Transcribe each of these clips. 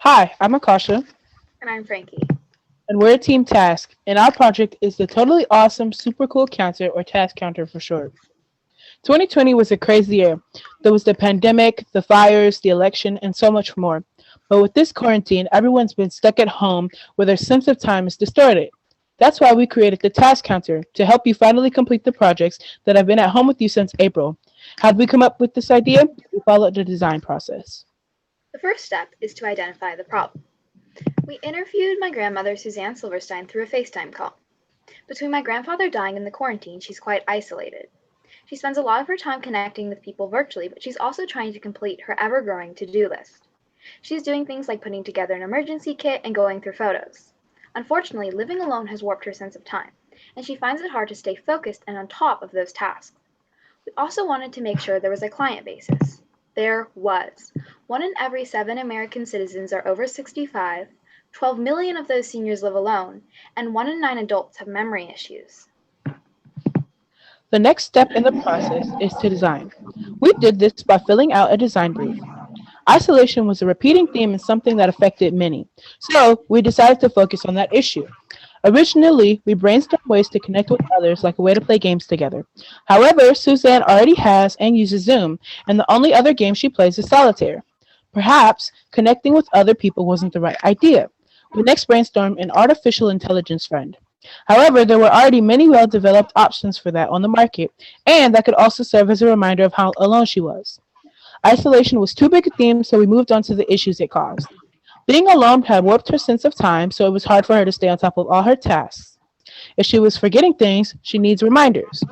Hi, I'm Akasha, And I'm Frankie. and we're Team Task, and our project is the totally awesome Super Cool Counter, or Task Counter for short. 2020 was a crazy year. There was the pandemic, the fires, the election, and so much more. But with this quarantine, everyone's been stuck at home where their sense of time is distorted. That's why we created the Task Counter to help you finally complete the projects that have been at home with you since April. How did we come up with this idea? We followed the design process. The first step is to identify the problem. We interviewed my grandmother, Suzanne Silverstein, through a FaceTime call. Between my grandfather dying and the quarantine, she's quite isolated. She spends a lot of her time connecting with people virtually, but she's also trying to complete her ever growing to do list. She's doing things like putting together an emergency kit and going through photos. Unfortunately, living alone has warped her sense of time, and she finds it hard to stay focused and on top of those tasks. We also wanted to make sure there was a client basis. There was. One in every seven American citizens are over 65, 12 million of those seniors live alone, and one in nine adults have memory issues. The next step in the process is to design. We did this by filling out a design brief. Isolation was a repeating theme and something that affected many, so we decided to focus on that issue. Originally, we brainstormed ways to connect with others, like a way to play games together. However, Suzanne already has and uses Zoom, and the only other game she plays is solitaire. Perhaps connecting with other people wasn't the right idea. We next brainstormed an artificial intelligence friend. However, there were already many well developed options for that on the market, and that could also serve as a reminder of how alone she was. Isolation was too big a theme, so we moved on to the issues it caused. Being alone had warped her sense of time, so it was hard for her to stay on top of all her tasks. If she was forgetting things, she needs reminders.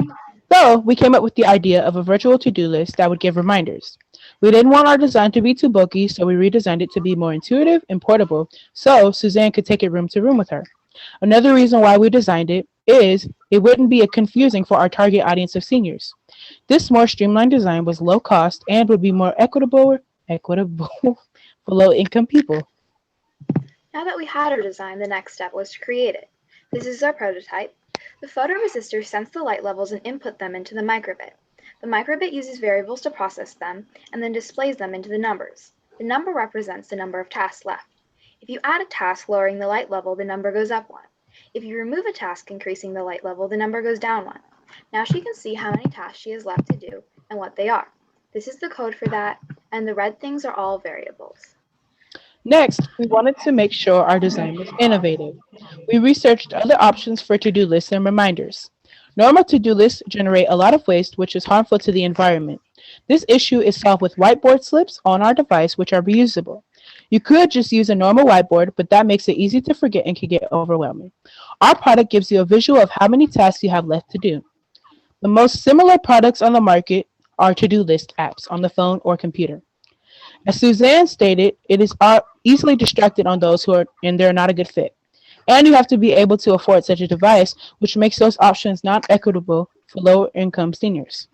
So we came up with the idea of a virtual to do list that would give reminders. We didn't want our design to be too bulky, so we redesigned it to be more intuitive and portable so Suzanne could take it room to room with her. Another reason why we designed it is it wouldn't be confusing for our target audience of seniors. This more streamlined design was low cost and would be more equitable for low income people. Now that we had our design, the next step was to create it. This is our prototype. The photoresistor sense the light levels and input them into the microbit. The microbit uses variables to process them and then displays them into the numbers. The number represents the number of tasks left. If you add a task lowering the light level, the number goes up one. If you remove a task increasing the light level, the number goes down one. Now she can see how many tasks she has left to do and what they are. This is the code for that, and the red things are all variables. Next, we wanted to make sure our design was innovative. We researched other options for to do lists and reminders. Normal to do lists generate a lot of waste, which is harmful to the environment. This issue is solved with whiteboard slips on our device, which are reusable. You could just use a normal whiteboard, but that makes it easy to forget and can get overwhelming. Our product gives you a visual of how many tasks you have left to do. The most similar products on the market are to do list apps on the phone or computer. As Suzanne stated, it is easily distracted on those who are and they're not a good fit. And you have to be able to afford such a device, which makes those options not equitable for lower income seniors.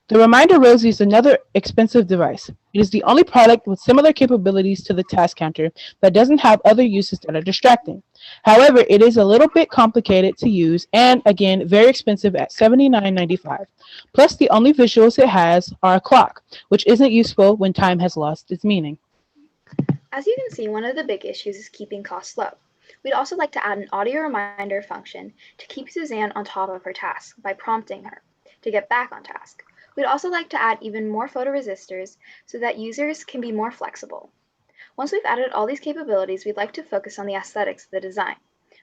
The Reminder Rosie is another expensive device. It is the only product with similar capabilities to the task counter that doesn't have other uses that are distracting. However, it is a little bit complicated to use and again very expensive at $79.95. Plus the only visuals it has are a clock, which isn't useful when time has lost its meaning. As you can see, one of the big issues is keeping costs low. We'd also like to add an audio reminder function to keep Suzanne on top of her task by prompting her to get back on task. We'd also like to add even more photoresistors so that users can be more flexible. Once we've added all these capabilities, we'd like to focus on the aesthetics of the design.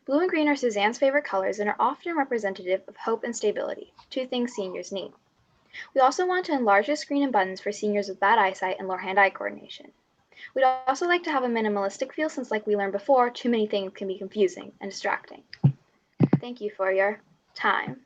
Blue and green are Suzanne's favorite colors and are often representative of hope and stability, two things seniors need. We also want to enlarge the screen and buttons for seniors with bad eyesight and lower hand-eye coordination. We'd also like to have a minimalistic feel since, like we learned before, too many things can be confusing and distracting. Thank you for your time.